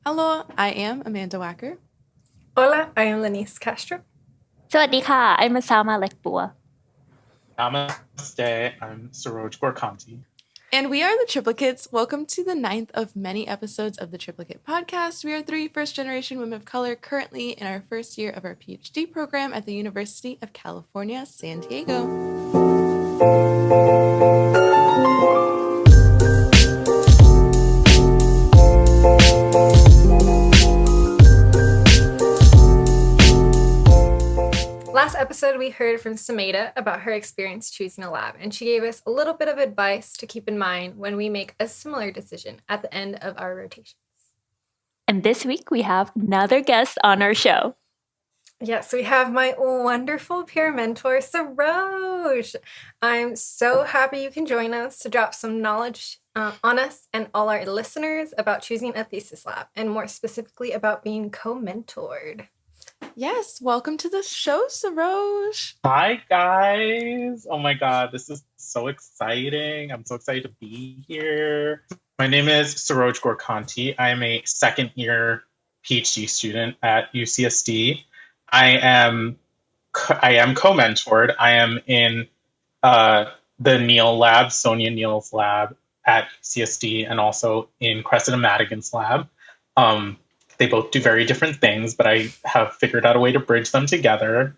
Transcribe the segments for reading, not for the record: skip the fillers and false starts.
Hello, I am Amanda Wacker. Hola, I am Lennice Castro. สวัสดีค่ะ I'm Asama Lekbua. Namaste, I'm Saroj Gourkanti. And we are the Triplicates. Welcome to the 9th of many episodes of the Triplicate podcast. We are three first-generation women of color currently in our first year of our PhD program at the University of California, San Diego. Last episode, we heard from Sumeda about her experience choosing a lab, and she gave us a little bit of advice to keep in mind when we make a similar decision at the end of our rotations. And this week, we have another guest on our show. Yes, we have my wonderful peer mentor, Saroj. I'm so happy you can join us to drop some knowledge on us and all our listeners about choosing a thesis lab, and more specifically about being co-mentored. Yes, welcome to the show, Saroj. Hi, guys. Oh my God, this is so exciting. I'm so excited to be here. My name is Saroj Gourkanti. I'm a second year PhD student at UCSD. I am co-mentored. I am in the Neal lab, Sonia Neal's lab at UCSD, and also in Neal and Madigan's lab. They both do very different things, but I have figured out a way to bridge them together.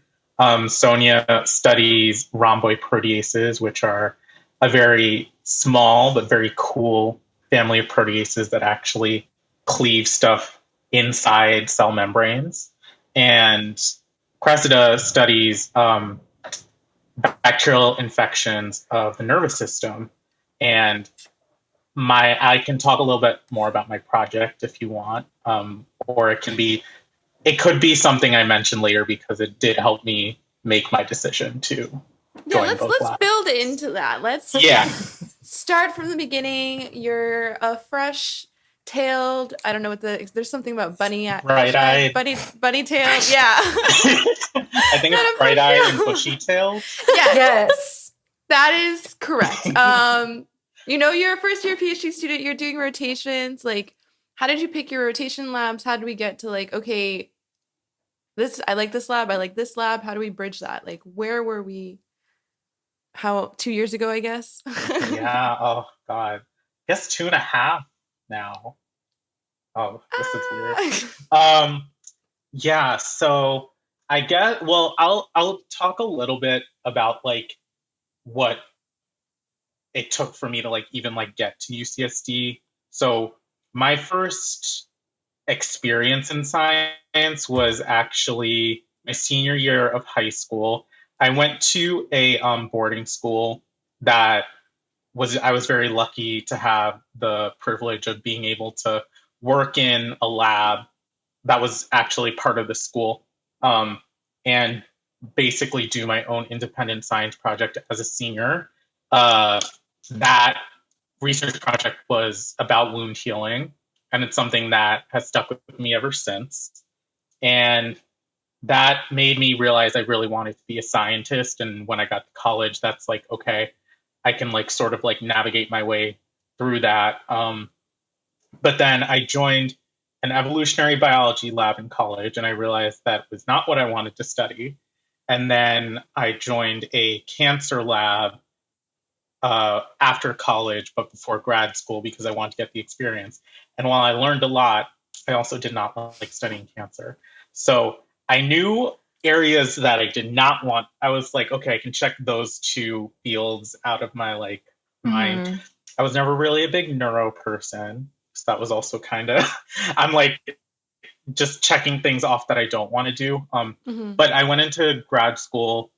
Sonia studies rhomboid proteases, which are a very small but very cool family of proteases that actually cleave stuff inside cell membranes. And Cressida studies bacterial infections of the nervous system. And I can talk a little bit more about my project if you want, or it could be something I mentioned later because it did help me make my decision to join both labs. Let's build into that. Let's start from the beginning. You're a fresh-tailed. I don't know what there's something about bunny-eyed, bunny-tailed. Yeah, I think it's bright-eyed and bushy-tailed. Yes, that is correct. You're a first-year PhD student. You're doing rotations. Like, how did you pick your rotation labs? How do we get to okay, I like this lab. I like this lab. How do we bridge that? Like, where were we? 2 years ago, I guess. Yeah. Oh God. I guess 2.5 now. Oh, this is weird. Yeah. So I guess. Well, I'll talk a little bit about what it took for me to even get to UCSD. So my first experience in science was actually my senior year of high school. I went to a boarding school I was very lucky to have the privilege of being able to work in a lab that was actually part of the school, and basically do my own independent science project as a senior. That research project was about wound healing, and it's something that has stuck with me ever since. And that made me realize I really wanted to be a scientist. And when I got to college, that's okay, I can sort of navigate my way through that. But then I joined an evolutionary biology lab in college, and I realized that was not what I wanted to study. And then I joined a cancer lab after college, but before grad school, because I wanted to get the experience. And while I learned a lot, I also did not like studying cancer. So I knew areas that I did not want. I was okay, I can check those two fields out of my mind. I was never really a big neuro person. So that was also kind of, I'm just checking things off that I don't want to do. But I went into grad school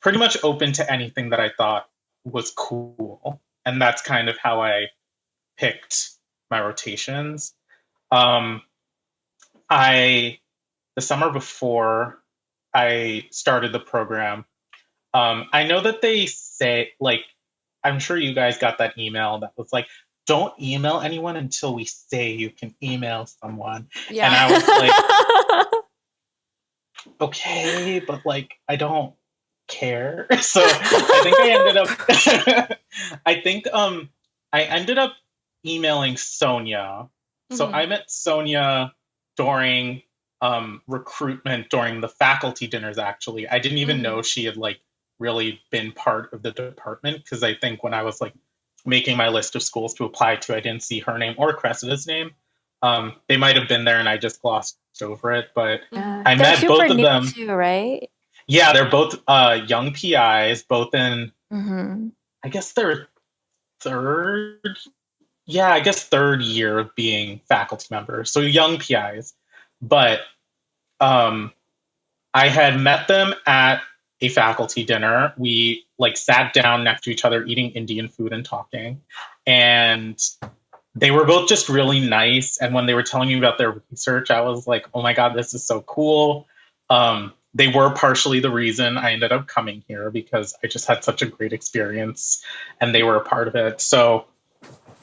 pretty much open to anything that I thought was cool. And that's kind of how I picked my rotations. The summer before I started the program, I know that they say, I'm sure you guys got that email that was don't email anyone until we say you can email someone. Yeah. And I was okay, but I don't care. So I think I ended up emailing Sonia So I met Sonia during recruitment during the faculty dinners, actually. I didn't even know she had like really been part of the department, because I think when I was like making my list of schools to apply to, I didn't see her name or Cressida's name. They might have been there and I just glossed over it, but I met both of them too, right? Yeah, they're both young PIs, both in I guess their third year of being faculty members, so young PIs. But I had met them at a faculty dinner. We like sat down next to each other eating Indian food and talking, and they were both just really nice. And when they were telling me about their research, I was like, oh my God, this is so cool. They were partially the reason I ended up coming here, because I just had such a great experience and they were a part of it. So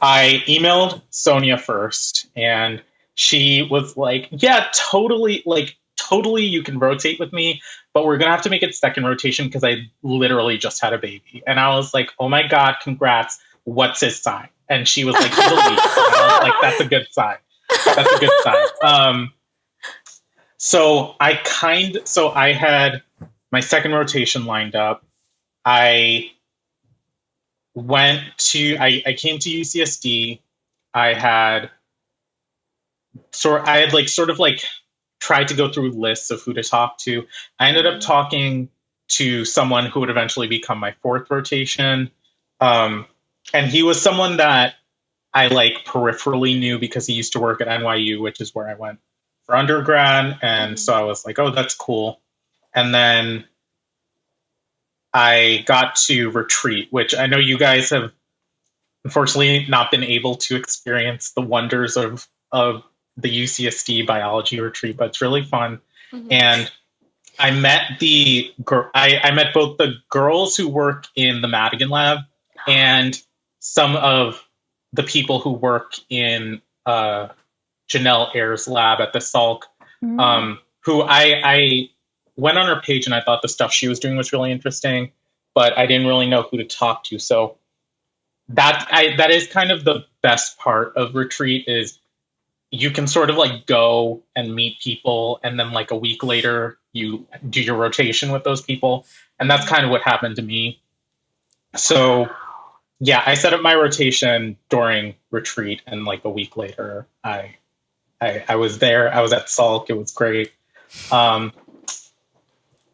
I emailed Sonia first, and she was like, yeah, totally, you can rotate with me, but we're going to have to make it second rotation because I literally just had a baby. And I was like, oh my God, congrats. What's his sign? And she was like, he's a Leo. And I was like, that's a good sign. That's a good sign. So I had my second rotation lined up. I came to UCSD. I had tried to go through lists of who to talk to. I ended up talking to someone who would eventually become my fourth rotation. And he was someone that I like peripherally knew because he used to work at NYU, which is where I went for undergrad. And so I was like, oh, that's cool. And then I got to retreat, which I know you guys have unfortunately not been able to experience the wonders of the UCSD biology retreat, but it's really fun. And I met I met both the girls who work in the Madigan Lab and some of the people who work in Janelle Ayer's lab at the Salk, who I went on her page and I thought the stuff she was doing was really interesting, but I didn't really know who to talk to. So that is kind of the best part of retreat, is you can sort of like go and meet people, and then like a week later you do your rotation with those people. And that's kind of what happened to me. So yeah, I set up my rotation during retreat, and like a week later I was there. I was at Salk. It was great. And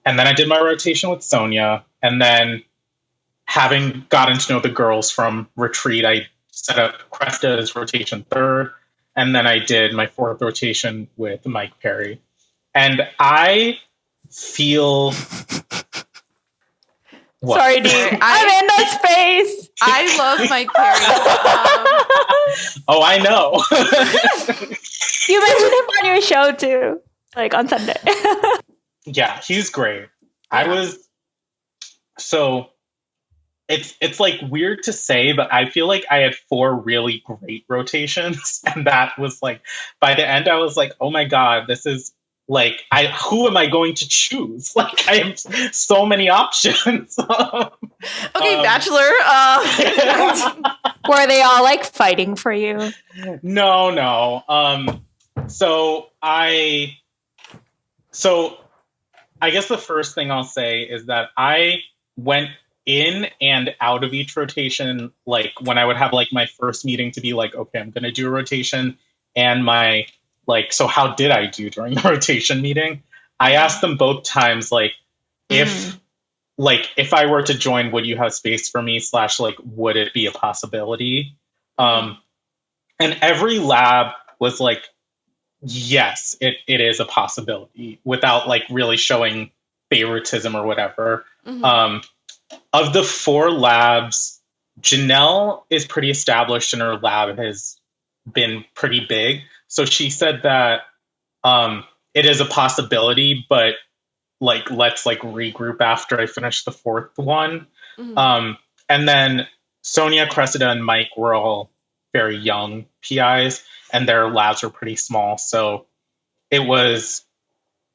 then I did my rotation with Sonia, and then having gotten to know the girls from retreat, I set up Cresta's rotation third, and then I did my fourth rotation with Mike Perry. And I feel... What? Sorry, dude. I'm in that space. I love Mike Perry. Oh, I know. You mentioned him on your show too, like on Sunday. Yeah, he's great. So it's like weird to say, but I feel like I had 4 really great rotations, and that was like, by the end I was like, oh my God, this is like, who am I going to choose? Like, I have so many options. Okay, Bachelor. Were they all like fighting for you? No. So I guess the first thing I'll say is that I went in and out of each rotation, like when I would have like my first meeting to be like, okay, I'm going to do a rotation, and my like, so how did I do during the rotation meeting? I asked them both times, like, if I were to join, would you have space for me / like, would it be a possibility? And every lab was like, yes, it is a possibility, without like really showing favoritism or whatever. Of the 4 labs, Janelle is pretty established and her lab has been pretty big. So she said that it is a possibility, but like, let's like regroup after I finish the 4th one. And then Sonia, Cressida, and Mike were all very young PIs, and their labs were pretty small. So it was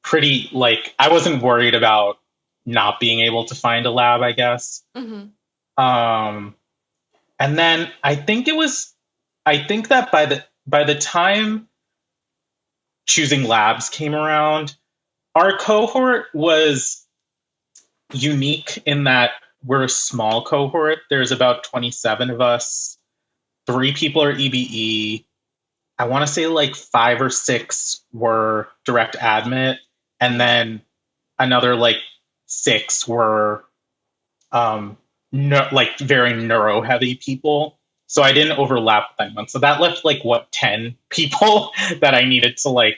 pretty, like, I wasn't worried about not being able to find a lab, I guess. And then I think that by the time choosing labs came around, our cohort was unique in that we're a small cohort. There's about 27 of us. 3 people are EBE. I want to say like 5 or 6 were direct admit, and then another like 6 were like very neuro heavy people. So I didn't overlap with anyone. So that left like 10 people that I needed to like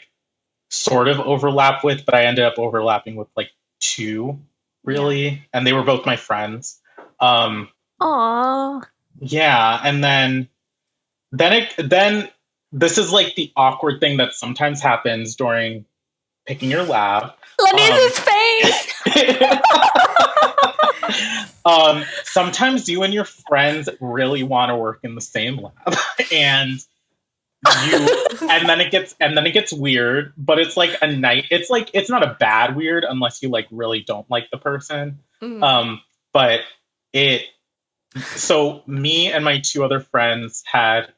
sort of overlap with, but I ended up overlapping with like 2 really, and they were both my friends. Aww. Yeah, and then this is like the awkward thing that sometimes happens during picking your lab. Lennice's face. Sometimes you and your friends really want to work in the same lab, and then it gets weird. But it's like it's not a bad weird unless you like really don't like the person. But so me and my 2 other friends had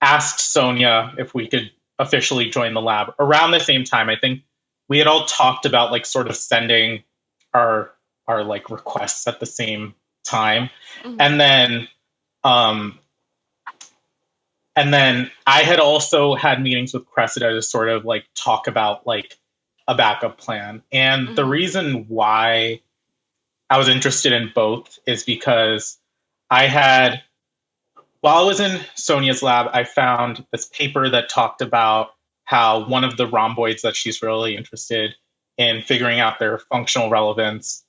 asked Sonia if we could officially join the lab around the same time. I think we had all talked about like sort of sending our like requests at the same time. And then I had also had meetings with Cressida to sort of like talk about like a backup plan. And the reason why I was interested in both is because while I was in Sonia's lab, I found this paper that talked about how one of the rhomboids that she's really interested in figuring out their functional relevance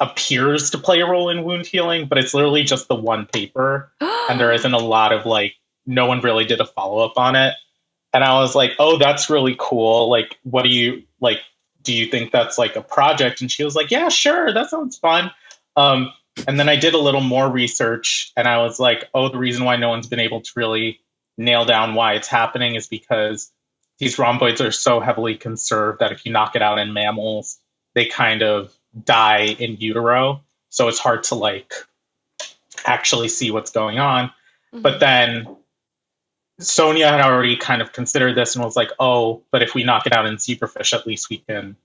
appears to play a role in wound healing, but it's literally just the one paper. And there isn't a lot of like, no one really did a follow-up on it. And I was like, oh, that's really cool. Like, what do you like? Do you think that's like a project? And she was like, yeah, sure. That sounds fun. And then I did a little more research and I was like, oh, the reason why no one's been able to really nail down why it's happening is because these rhomboids are so heavily conserved that if you knock it out in mammals, they kind of die in utero. So it's hard to like actually see what's going on. But then Sonia had already kind of considered this and was like, oh, but if we knock it out in zebrafish, at least we can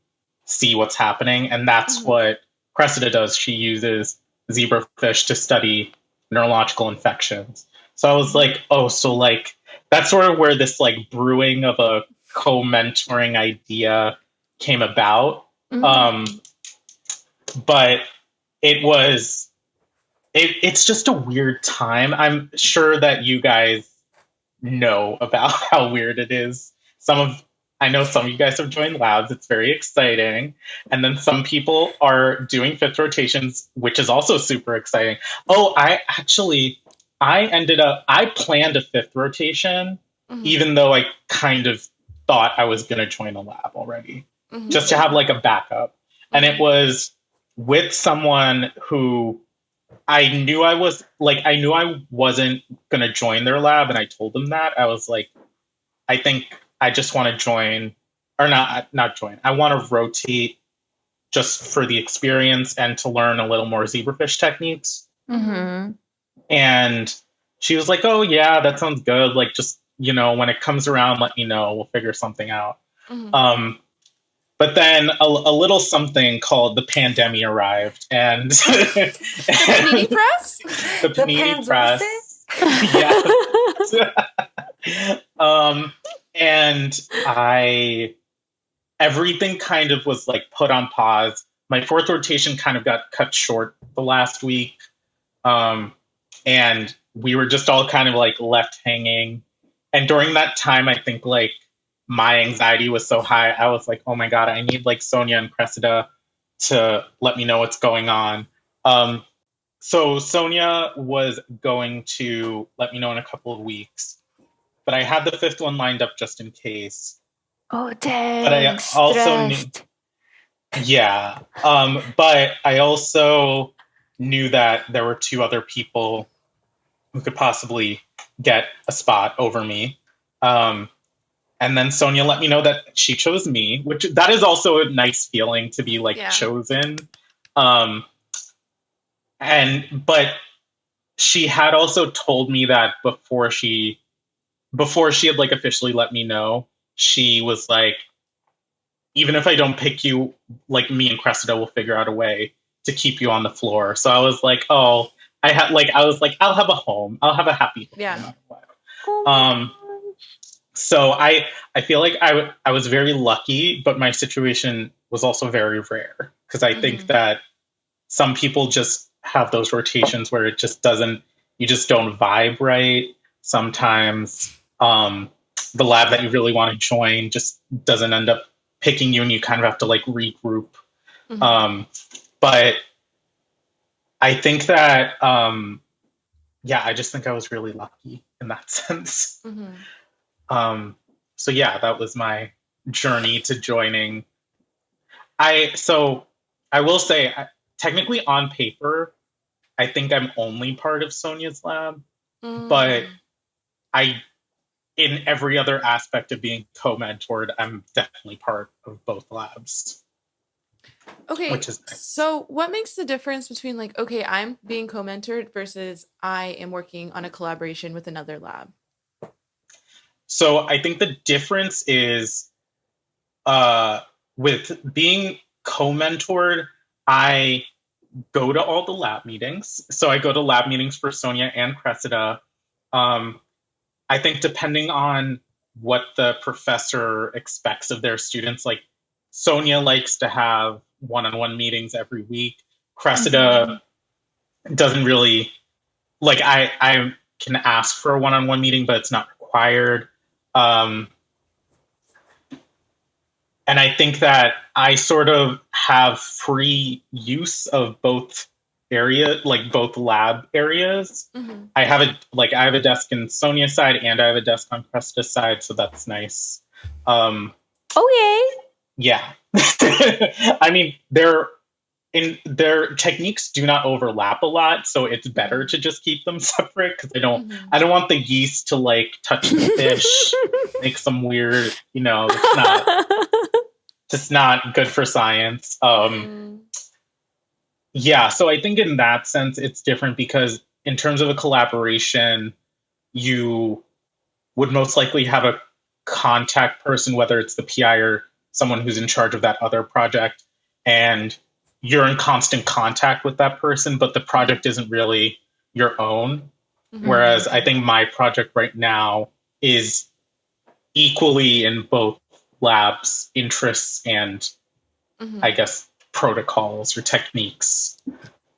see what's happening. And that's what Cressida does. She uses zebrafish to study neurological infections. So I was like, oh, so like that's sort of where this like brewing of a co-mentoring idea came about. But it's just a weird time. I'm sure that you guys know about how weird it is. I know some of you guys have joined labs. It's very exciting. And then some people are doing 5th rotations, which is also super exciting. Oh, I planned a 5th rotation, even though I kind of thought I was going to join a lab already, just to have like a backup. And it was with someone who I knew I wasn't going to join their lab. And I told them that. I was like, I think I just want to join, or not join. I want to rotate just for the experience and to learn a little more zebrafish techniques. And she was like, oh yeah, that sounds good. Like, just, when it comes around, let me know. We'll figure something out. But then a little something called the pandemic arrived, and the Panini Press? The Panini Press. Yeah. And everything kind of was like put on pause. My 4th rotation kind of got cut short the last week. And we were just all kind of like left hanging. And during that time, I think like my anxiety was so high. I was like, oh my God, I need like Sonia and Cressida to let me know what's going on. So Sonia was going to let me know in a couple of weeks, but I had the 5th one lined up just in case. Oh, dang. But I also knew, yeah. But I also knew that there were 2 other people who could possibly get a spot over me. And then Sonia let me know that she chose me, which that is also a nice feeling to be like chosen. But she had also told me that before she before she had like officially let me know, she was like, even if I don't pick you, like me and Cressida will figure out a way to keep you on the floor. So I was like, oh, I was like, I'll have a home. I'll have a happy home no matter what. So I feel like I was very lucky, but my situation was also very rare because I think that some people just have those rotations where it just doesn't, you just don't vibe right. Sometimes the lab that you really want to join just doesn't end up picking you and you kind of have to like regroup. But I think that, I just think I was really lucky in that sense. So yeah, that was my journey to joining. I will say, technically on paper, I think I'm only part of Sonia's lab, but in every other aspect of being co-mentored, I'm definitely part of both labs. Okay, which is nice. So what makes the difference between like, okay, I'm being co-mentored versus I am working on a collaboration with another lab? So I think the difference is with being co-mentored, I go to all the lab meetings. So I go to lab meetings for Sonia and Cressida. I think depending on what the professor expects of their students, like Sonia likes to have one-on-one meetings every week. Cressida doesn't really, like I can ask for a one-on-one meeting, but it's not required. And I think that I sort of have free use of both both lab areas. I have a desk in Sonia's side and I have a desk on Cressida's side, so that's nice. Oh yay! Yeah. I mean, their techniques do not overlap a lot, so it's better to just keep them separate because I don't want the yeast to like touch the fish, make some weird, it's just not good for science. Yeah, so I think in that sense it's different because in terms of a collaboration, you would most likely have a contact person, whether it's the PI or someone who's in charge of that other project, and you're in constant contact with that person, but the project isn't really your own. Whereas I think my project right now is equally in both labs' interests and I guess protocols or techniques.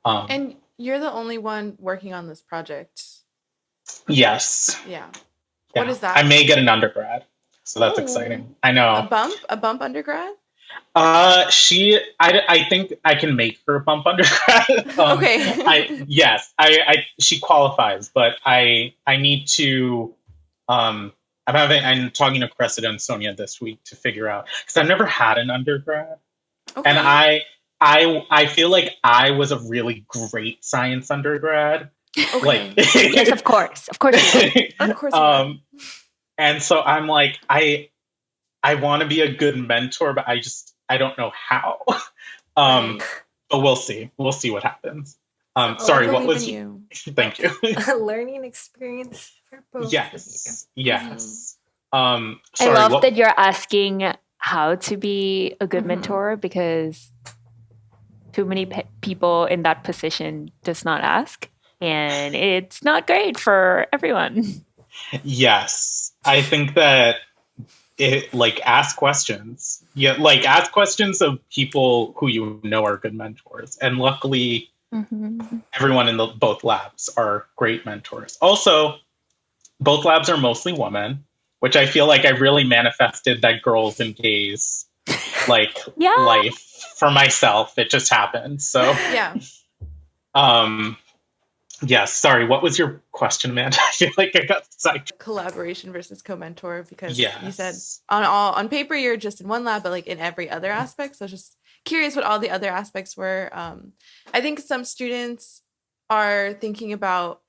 And you're the only one working on this project. Yes. Yeah. Yeah. What is that? I may get an undergrad, so that's exciting. I know. A bump undergrad? I think I can make her a bump undergrad. Okay. She qualifies, but I need to. I'm talking to Cressida and Sonia this week to figure out because I've never had an undergrad, and I feel like I was a really great science undergrad. Okay. Yes, of course. Of course. Of course. And so I'm like, I want to be a good mentor, but I don't know how. But we'll see. We'll see what happens. Sorry, what was you? Thank you. A learning experience for both Yes. of you. Yes. I love that you're asking how to be a good mentor because too many people in that position does not ask, and it's not great for everyone. Yes, I think that ask questions. Yeah, ask questions of people who you know are good mentors, and luckily, everyone in both labs are great mentors. Also, both labs are mostly women, which I feel like I really manifested that girls and gays life for myself. It just happened. So yeah. Yes. Sorry. What was your question, Amanda? I feel like I got sidetracked. Collaboration versus co-mentor, because you said on paper you're just in one lab, but like in every other aspect. So I was just curious what all the other aspects were. I think some students are thinking about,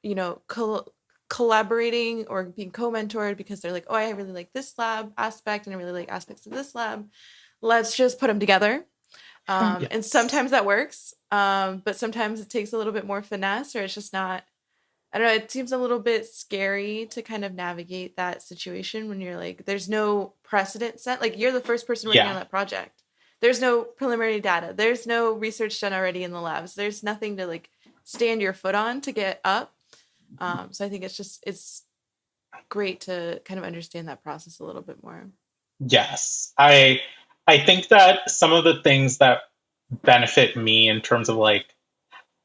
collaborating or being co-mentored because they're like, oh, I really like this lab aspect and I really like aspects of this lab. Let's just put them together. And sometimes that works. But sometimes it takes a little bit more finesse, or it's just not I don't know, it seems a little bit scary to kind of navigate that situation when you're like, there's no precedent set. Like, you're the first person working on that project. There's no preliminary data. There's no research done already in the labs. There's nothing to like stand your foot on to get up. So I think it's great to kind of understand that process a little bit more. Yes. I think that some of the things that benefit me in terms of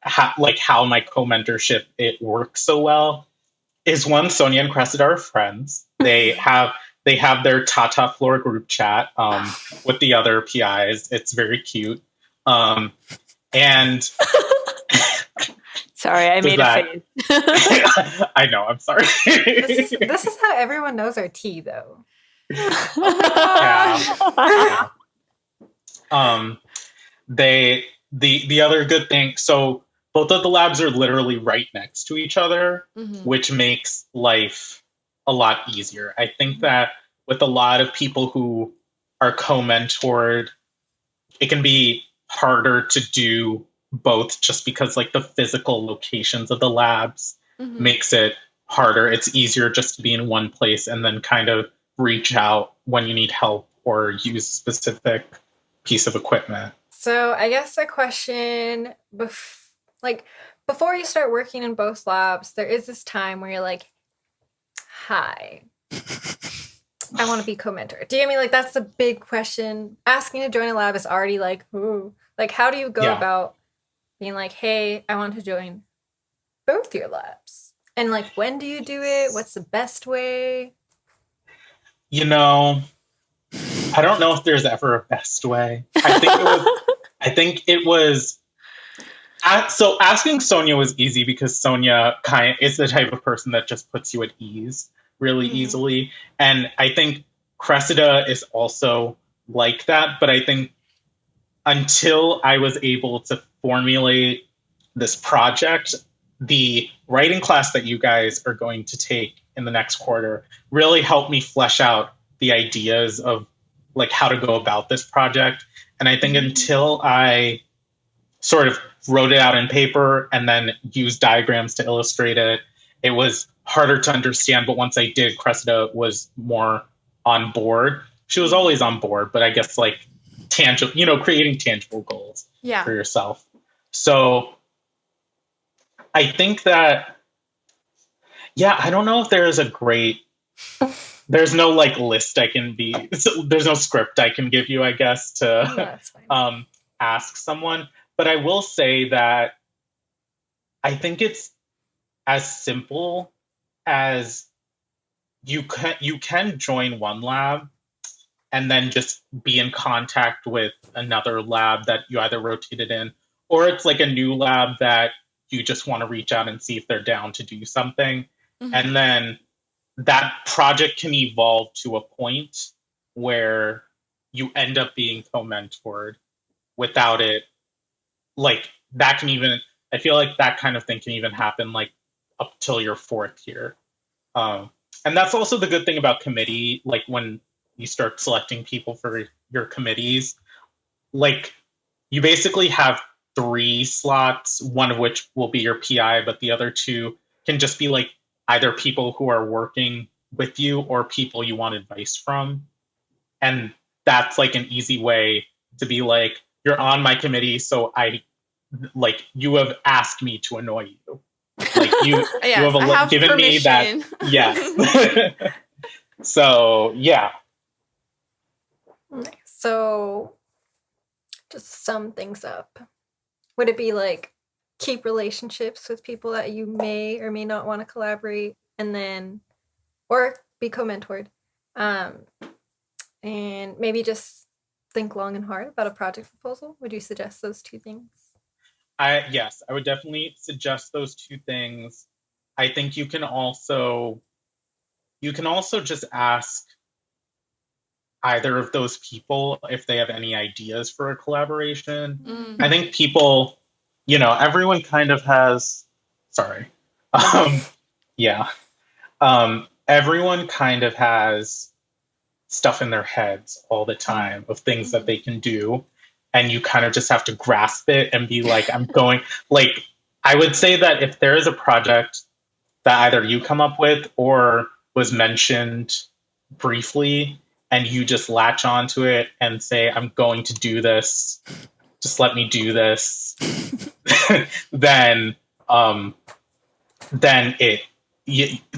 how my co-mentorship it works so well is, one, Sonia and Cressida are friends. They have their Tata floor group chat with the other PIs. It's very cute. And sorry, I made a face. I know, I'm sorry. This is how everyone knows our tea, though. Yeah. The other good thing, so both of the labs are literally right next to each other, which makes life a lot easier. I think that with a lot of people who are co-mentored, it can be harder to do both just because like the physical locations of the labs makes it harder. It's easier just to be in one place and then kind of reach out when you need help or use a specific piece of equipment. So I guess a question, before you start working in both labs, there is this time where you're like, hi, I want to be co-mentor. Do you know what I mean? Like, that's the big question. Asking to join a lab is already like, ooh. Like, how do you go about being like, hey, I want to join both your labs? And like, when do you do it? What's the best way? You know, I don't know if there's ever a best way. I think it was. So asking Sonia was easy because Sonia is the type of person that just puts you at ease really easily. And I think Cressida is also like that. But I think until I was able to formulate this project, the writing class that you guys are going to take in the next quarter really helped me flesh out the ideas of like how to go about this project. And I think until I sort of wrote it out in paper and then used diagrams to illustrate it, it was harder to understand. But once I did, Cressida was more on board. She was always on board, but I guess like tangible, creating tangible goals for yourself. So I think that, I don't know if there's there's no like list there's no script I can give you, I guess, to ask someone. But I will say that I think it's as simple as you can join one lab and then just be in contact with another lab that you either rotated in, or it's like a new lab that you just want to reach out and see if they're down to do something. And then that project can evolve to a point where you end up being co-mentored without it. Like that can even, I feel like that kind of thing can even happen like up till your fourth year. And that's also the good thing about committee. Like when you start selecting people for your committees, like you basically have 3 slots, one of which will be your PI, but the other 2 can just be like either people who are working with you or people you want advice from. And that's like an easy way to be like, you're on my committee, so you have asked me to annoy you. Like you have given permission. Me that. Yes. So, yeah. So, just to sum things up, would it be like keep relationships with people that you may or may not want to collaborate, and then, or be co-mentored, and maybe just think long and hard about a project proposal? Would you suggest those 2 things? Yes, I would definitely suggest those 2 things. I think you can also just ask either of those people if they have any ideas for a collaboration. I think people, everyone kind of has, everyone kind of has stuff in their heads all the time of things that they can do. And you kind of just have to grasp it and be like, I'm going, like, I would say that if there is a project that either you come up with or was mentioned briefly, and you just latch onto it and say, I'm going to do this, just let me do this, then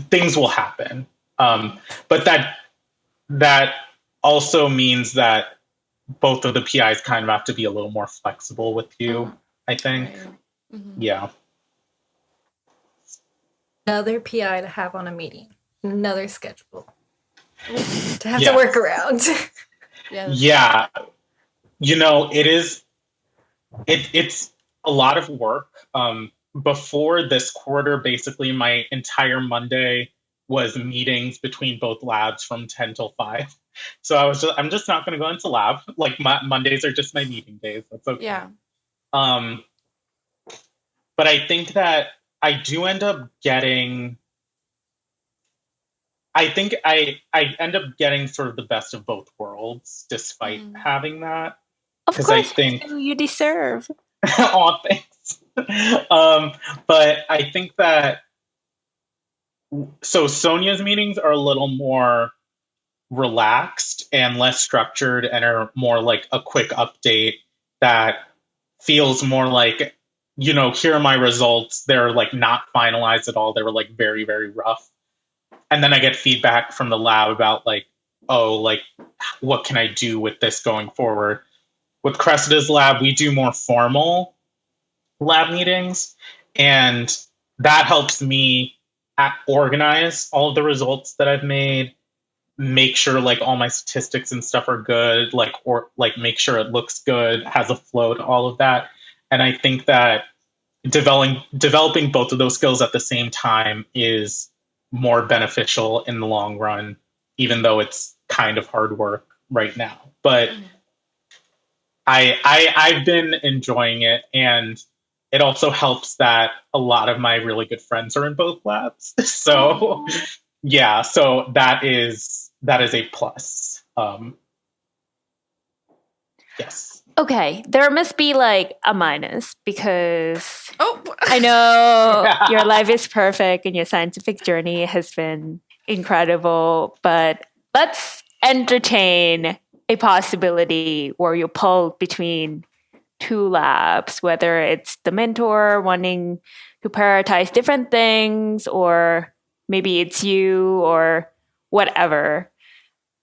things will happen. But that also means that both of the PIs kind of have to be a little more flexible with you, I think. Right. Mm-hmm. Yeah. Another PI to have on a meeting, another schedule to have to work around. Yeah. It's a lot of work. Before this quarter, basically my entire Monday was meetings between both labs from 10 till 5. So I'm just not going to go into lab. Like Mondays are just my meeting days. That's okay. Yeah. But I think that I do end up getting. I think I end up getting sort of the best of both worlds, despite having that. Of course, I think you deserve. Oh, thanks. But I think that Sonia's meetings are a little more relaxed and less structured, and are more like a quick update that feels more like, here are my results. They're like not finalized at all. They were like very, very rough. And then I get feedback from the lab about like, what can I do with this going forward? With Cressida's lab, we do more formal lab meetings, and that helps me organize all of the results that I've made, make sure like all my statistics and stuff are good, or make sure it looks good, has a flow to all of that. And I think that developing both of those skills at the same time is more beneficial in the long run, even though it's kind of hard work right now. But I've been enjoying it, and it also helps that a lot of my really good friends are in both labs. So yeah, so that is a plus. Yes. Okay, there must be like a minus, because I know your life is perfect and your scientific journey has been incredible, but let's entertain a possibility where you pull between two labs, whether it's the mentor wanting to prioritize different things, or maybe it's you, or whatever.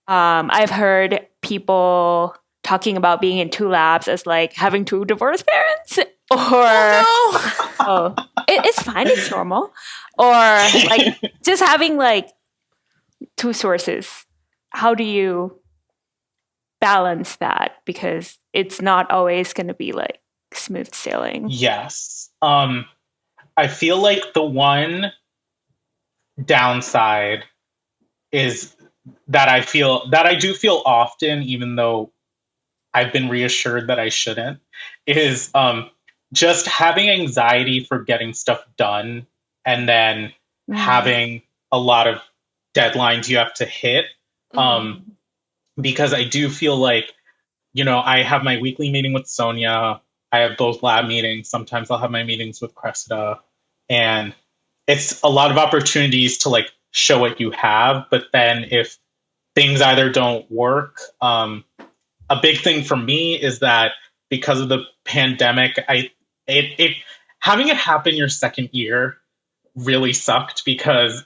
I've heard people talking about being in two labs as like having two divorced parents, or it's fine, it's normal, or like just having like two sources. How do you balance that? Because it's not always going to be like smooth sailing. Yes. I feel like the one downside is that I do feel often, even though I've been reassured that I shouldn't, is just having anxiety for getting stuff done, and then having a lot of deadlines you have to hit. Because I do feel like, I have my weekly meeting with Sonia. I have both lab meetings. Sometimes I'll have my meetings with Cressida. And it's a lot of opportunities to like show what you have. But then if things either don't work, a big thing for me is that because of the pandemic, having it happen your second year really sucked, because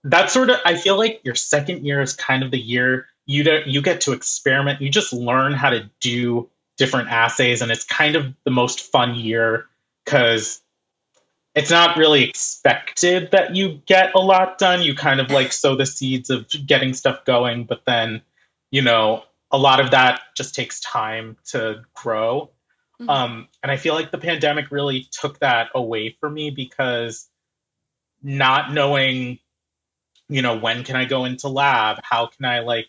that's sort of, I feel like your second year is kind of the year you get to experiment. You just learn how to do different assays, and it's kind of the most fun year because it's not really expected that you get a lot done. You kind of like sow the seeds of getting stuff going, but then, a lot of that just takes time to grow. And I feel like the pandemic really took that away from me, because not knowing, when can I go into lab? How can I like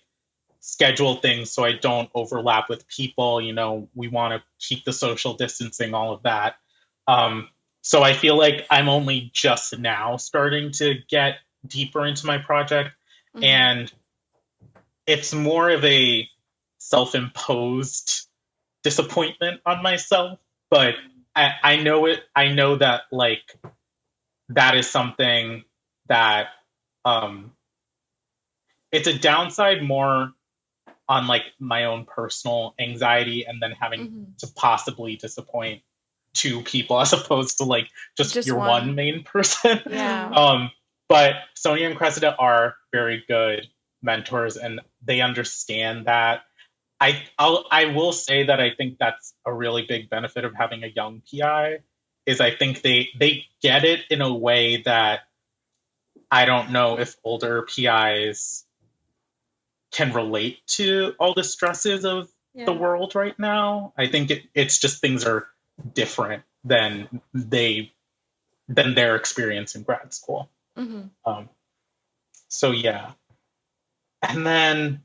schedule things so I don't overlap with people? We want to keep the social distancing, all of that. So I feel like I'm only just now starting to get deeper into my project, and it's more of a self-imposed disappointment on myself. But I know that like that is something that it's a downside more on like my own personal anxiety and then having to possibly disappoint two people as opposed to like just your one main person. Yeah. But Sonia and Cressida are very good mentors and they understand that. I will say that I think that's a really big benefit of having a young PI is I think they get it in a way that I don't know if older PIs can relate to all the stresses of the world right now. I think it's just things are different than their experience in grad school. So yeah. And then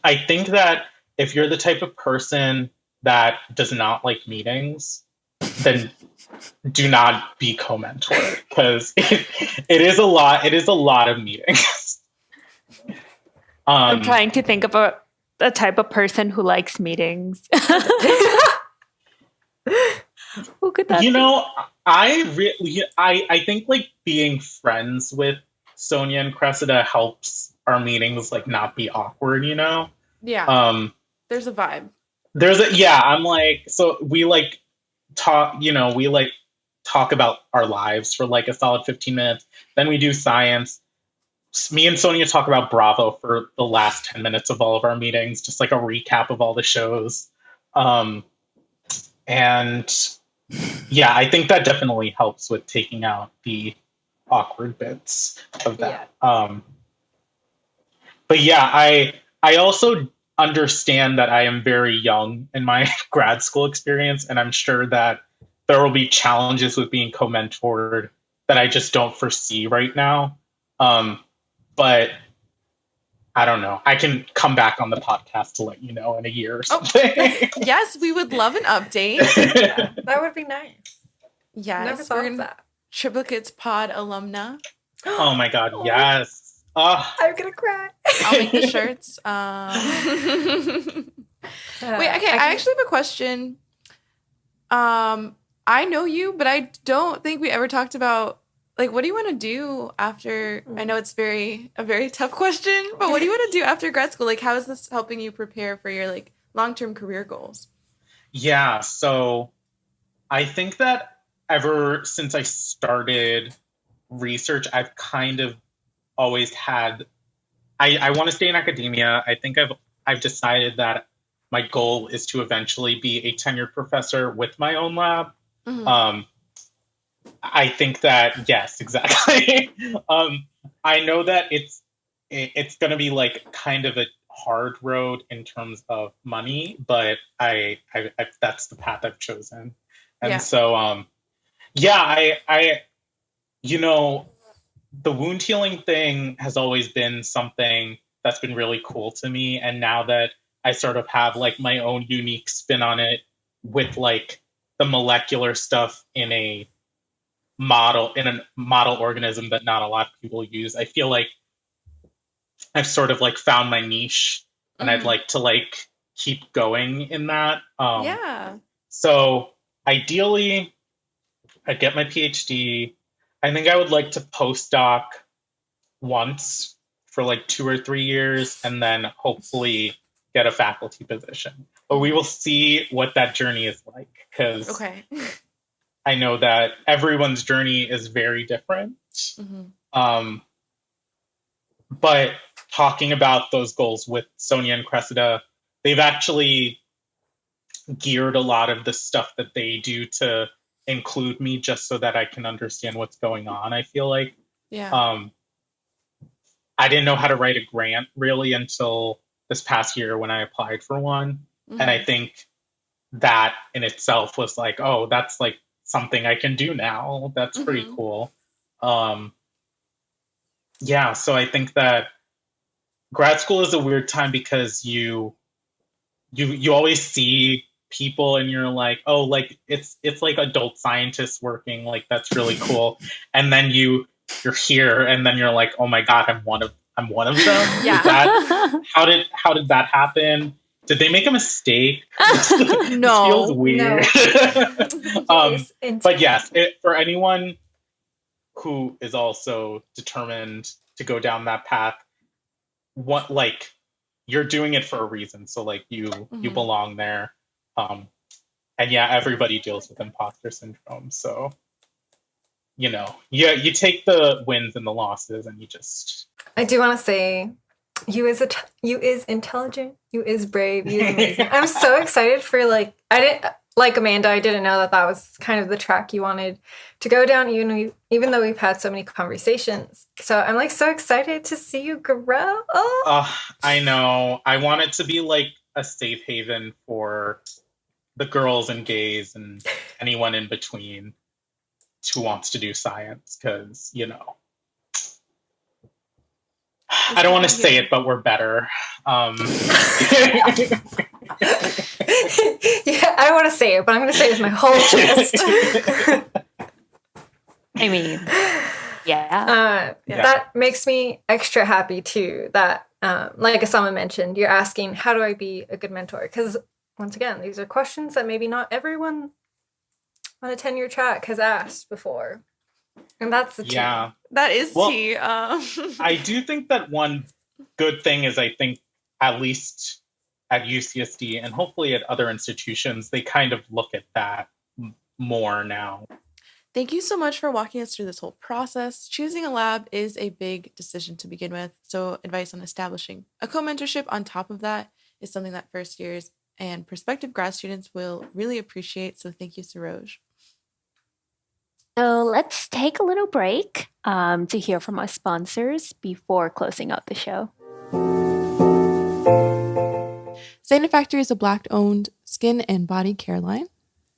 I think that if you're the type of person that does not like meetings, then do not be co-mentor because it is a lot of meetings. I'm trying to think about a type of person who likes meetings. Who could that be? I think like being friends with Sonia and Cressida helps our meetings like not be awkward, Yeah. There's a vibe. I'm like, so we like talk about our lives for like a solid 15 minutes. Then we do science. Me and Sonia talk about Bravo for the last 10 minutes of all of our meetings, just like a recap of all the shows. And yeah, I think that definitely helps with taking out the awkward bits of that. Yeah. But yeah, I also understand that I am very young in my grad school experience, and I'm sure that there will be challenges with being co-mentored that I just don't foresee right now. But I don't know. I can come back on the podcast to let you know in a year or something. Oh, yes, we would love an update. Yeah, that would be nice. Yes, never thought of that. Triplicates pod alumna. Oh my god, yes. I'm gonna cry. I'll make the shirts. Wait, okay. I actually have a question. I know you, but I don't think we ever talked about like what do you want to do after? I know it's a very tough question, but what do you want to do after grad school? Like, how is this helping you prepare for your like long-term career goals? Yeah, so I think that ever since I started research, I've kind of always had I want to stay in academia. I think I've decided that my goal is to eventually be a tenured professor with my own lab. I think that yes, exactly. I know that it's going to be like kind of a hard road in terms of money, but I that's the path I've chosen, and so I the wound healing thing has always been something that's been really cool to me, and now that I sort of have like my own unique spin on it with like the molecular stuff in a model organism that not a lot of people use, I feel like I've sort of like found my niche, and I'd like to like keep going in that. So ideally, I'd get my PhD. I think I would like to postdoc once for like 2 or 3 years, and then hopefully get a faculty position. But we will see what that journey is like, because I know that everyone's journey is very different. But talking about those goals with Sonia and Cressida, they've actually geared a lot of the stuff that they do to include me just so that I can understand what's going on. I feel like I didn't know how to write a grant really until this past year when I applied for one. And I think that in itself was like, oh, that's like something I can do now. That's pretty cool. So I think that grad school is a weird time because you always see people and you're like, oh, like it's like adult scientists working, like that's really cool. And then you're here and then you're like, oh my god, I'm one of them. How did that happen? Did they make a mistake? No. This feels weird. No. But yes, for anyone who is also determined to go down that path, what, like, you're doing it for a reason. So like you belong there. And yeah, everybody deals with imposter syndrome. So, you know, you take the wins and the losses and you just... I do want to say, you is intelligent, you is brave, you is amazing. I'm so excited for, like, like Amanda, I didn't know that was kind of the track you wanted to go down, even though we've had so many conversations. So I'm like so excited to see you grow. I know. I want it to be like a safe haven for the girls and gays and anyone in between who wants to do science, because, you know, I don't want to say it, but we're better. Yeah, I want to say it, but I'm going to say it with my whole chest. I mean, yeah. That makes me extra happy too, that, like Asama mentioned, you're asking, how do I be a good mentor? Because, once again, these are questions that maybe not everyone on a tenure track has asked before. And that's the tea. Yeah. That is tea. I do think that one good thing is, I think, at least at UCSD and hopefully at other institutions, they kind of look at that more now. Thank you so much for walking us through this whole process. Choosing a lab is a big decision to begin with, so advice on establishing a co-mentorship on top of that is something that first years and prospective grad students will really appreciate, so thank you, Saroj. So let's take a little break to hear from our sponsors before closing out the show. Sainted Factory is a Black-owned skin and body care line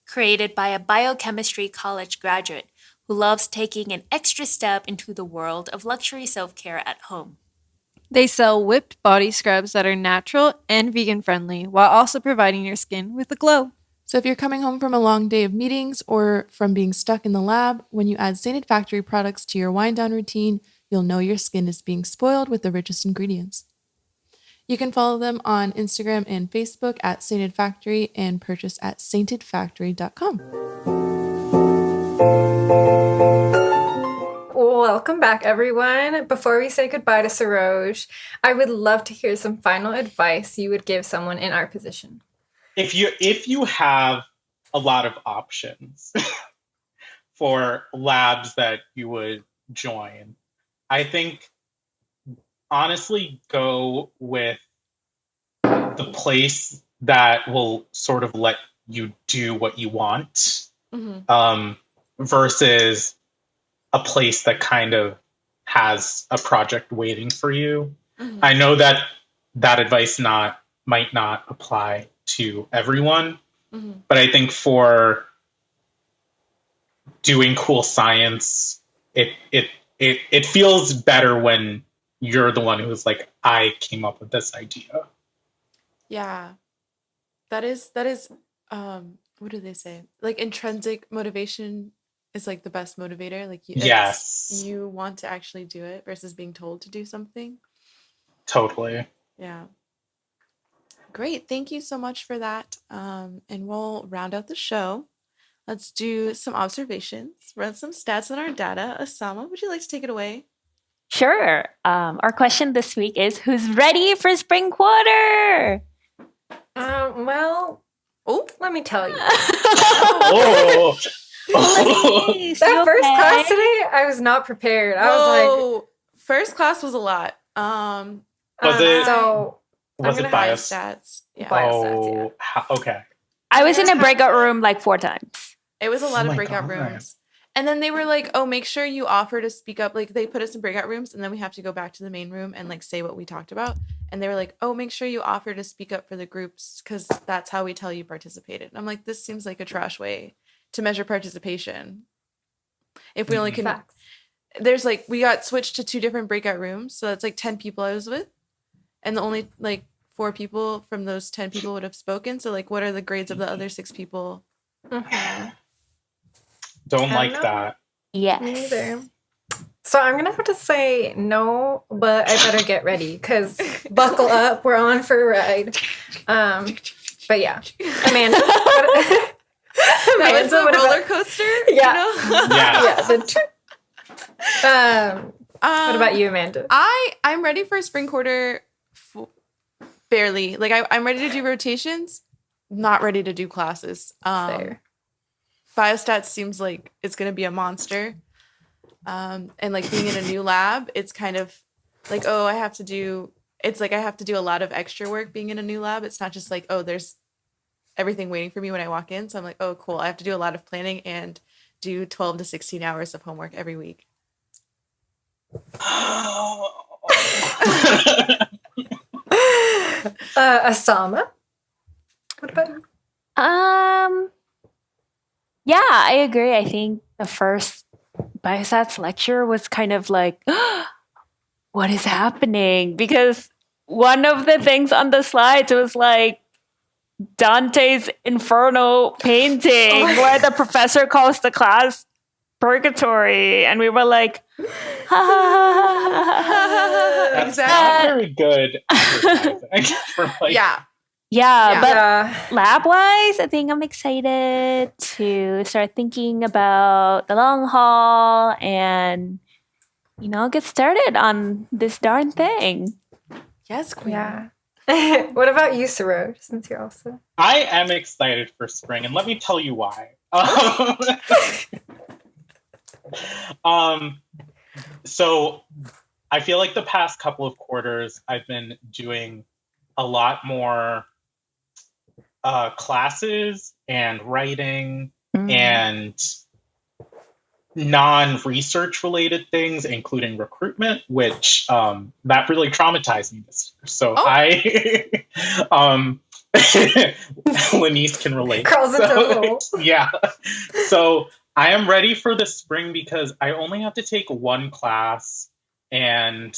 created by a biochemistry college graduate who loves taking an extra step into the world of luxury self-care at home. They sell whipped body scrubs that are natural and vegan friendly while also providing your skin with a glow. So if you're coming home from a long day of meetings or from being stuck in the lab, when you add Sainted Factory products to your wind-down routine, you'll know your skin is being spoiled with the richest ingredients. You can follow them on Instagram and Facebook at Sainted Factory and purchase at saintedfactory.com. Welcome back, everyone. Before we say goodbye to Saroj, I would love to hear some final advice you would give someone in our position. If you have a lot of options for labs that you would join, I think honestly go with the place that will sort of let you do what you want, versus a place that kind of has a project waiting for you. I know that advice might not apply to everyone, but I think for doing cool science, it feels better when you're the one who's like, I came up with this idea. Yeah, that is what do they say? Like, intrinsic motivation is like the best motivator. Like, you want to actually do it versus being told to do something. Totally. Yeah. Great. Thank you so much for that. And we'll round out the show. Let's do some observations, run some stats on our data. Asama, would you like to take it away? Sure. Our question this week is, who's ready for spring quarter? Well, let me tell you. Lennice, That first class today, I was not prepared. I was like, first class was a lot. Was it? So Was it bias? Stats. Yeah. Biostats, yeah. Okay. I was in a breakout room like 4 times. It was a lot Oh of my breakout God. rooms. And then they were like, oh, make sure you offer to speak up. Like, they put us in breakout rooms, and then we have to go back to the main room and like say what we talked about. And they were like, oh, make sure you offer to speak up for the groups, because that's how we tell you participated. And I'm like, this seems like a trash way to measure participation. If we only can, Facts. there's like, we got switched to 2 different breakout rooms. So that's like 10 people I was with. And the only like 4 people from those 10 people would have spoken. So like, what are the grades of the other 6 people? Don't I like know. that. Yes. Me neither. So I'm gonna have to say no, but I better get ready because buckle up, we're on for a ride. But yeah, Amanda. That was a what about- roller coaster. Yeah. You know? Yeah. Yeah, the What about you, Amanda? I'm ready for spring quarter. Barely. Like I'm ready to do rotations. Not ready to do classes. Fair. Biostats seems like it's gonna be a monster. And like being in a new lab, it's kind of like, oh, I have to do a lot of extra work being in a new lab. It's not just like, oh, there's everything waiting for me when I walk in. So I'm like, oh, cool. I have to do a lot of planning and do 12 to 16 hours of homework every week. Asama, what about you? Yeah, I agree. I think the first biostats lecture was kind of like, what is happening? Because one of the things on the slides was like Dante's Inferno painting, where the professor calls the class purgatory, and we were like, That's not very good advertising for like, yeah, but lab-wise, I think I'm excited to start thinking about the long haul and, get started on this darn thing. Yes, queen. Yeah. What about you, Saroj, since you're also... I am excited for spring, and let me tell you why. So I feel like the past couple of quarters, I've been doing a lot more classes and writing and non-research related things, including recruitment, which that really traumatized me this year. So Lennice can relate. Crawls into a hole. Yeah. So I am ready for the spring because I only have to take one class, and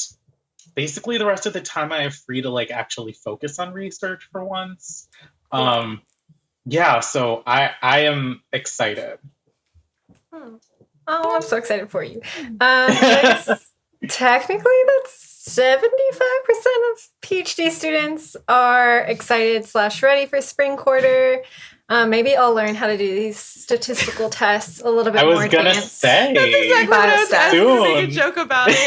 basically the rest of the time I have free to like actually focus on research for once. So I am excited. Oh, I'm so excited for you. Technically, that's 75% of PhD students are excited / ready for spring quarter. Maybe I'll learn how to do these statistical tests a little bit more advanced. I was gonna say. That's exactly what I was asking to make a joke about it.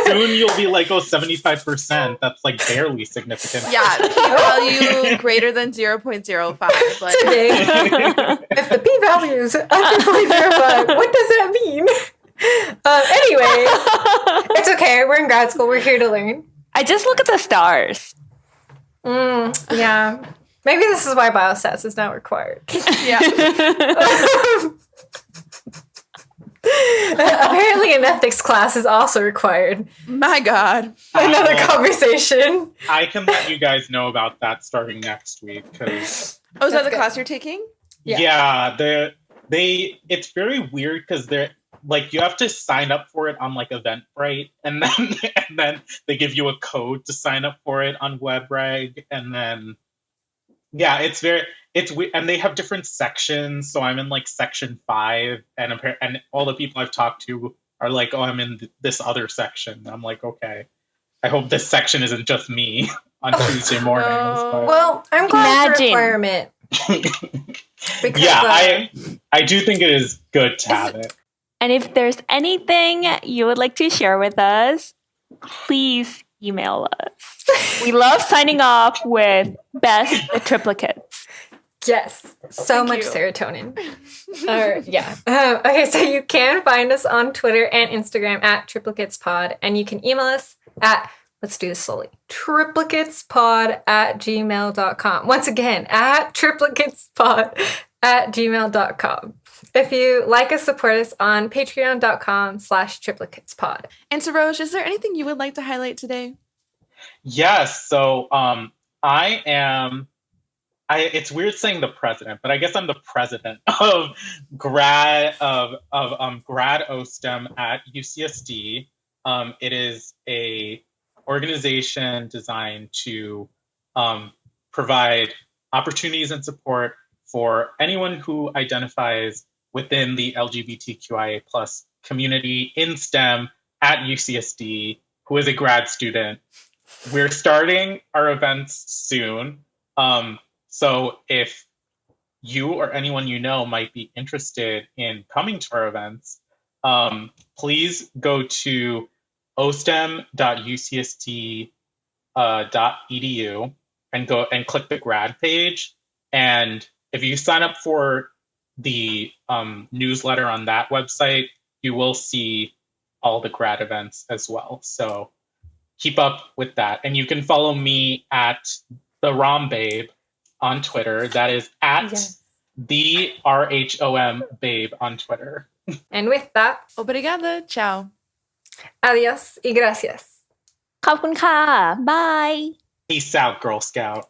Soon you'll be like, 75%. That's like barely significant. Yeah, p-value greater than 0.05. Like. Today, if the p-value is under 0.05, what does that mean? Anyway, it's okay. We're in grad school. We're here to learn. I just look at the stars. Yeah. Maybe this is why biostats is now required. Yeah. Apparently an ethics class is also required. My God. Another conversation. I can let you guys know about that starting next week. Cause oh, is that the class you're taking? Yeah. It's very weird because they're like, you have to sign up for it on like Eventbrite, and then they give you a code to sign up for it on WebReg, and then it's weird, and they have different sections. So I'm in like section 5, and all the people I've talked to are like, oh, I'm in this other section. I'm like, okay, I hope this section isn't just me on Tuesday mornings. But... Well, I'm glad it's a requirement. Because, I do think it is good to have it. And if there's anything you would like to share with us, please email us. We love signing off with best triplicates. Yes, so much serotonin. Okay, so you can find us on Twitter and Instagram at triplicatespod, and you can email us at, let's do this slowly, triplicatespod@gmail.com. Once again, at triplicatespod@gmail.com. If you like us, support us on patreon.com/triplicatespod. And Saroj, is there anything you would like to highlight today? Yes. So it's weird saying the president, but I guess I'm the president of grad OSTEM at UCSD. It is a organization designed to provide opportunities and support for anyone who identifies within the LGBTQIA+ community in STEM at UCSD, who is a grad student. We're starting our events soon. So if you or anyone you know might be interested in coming to our events, please go to ostem.ucsd.edu and go and click the grad page. And if you sign up for the newsletter on that website, you will see all the grad events as well. So keep up with that. And you can follow me at the Rom Babe on Twitter. That is at the RHOM Babe on Twitter. And with that, Obrigada. Ciao. adios y gracias. ขอบคุณค่ะ Bye Peace out, Girl Scout.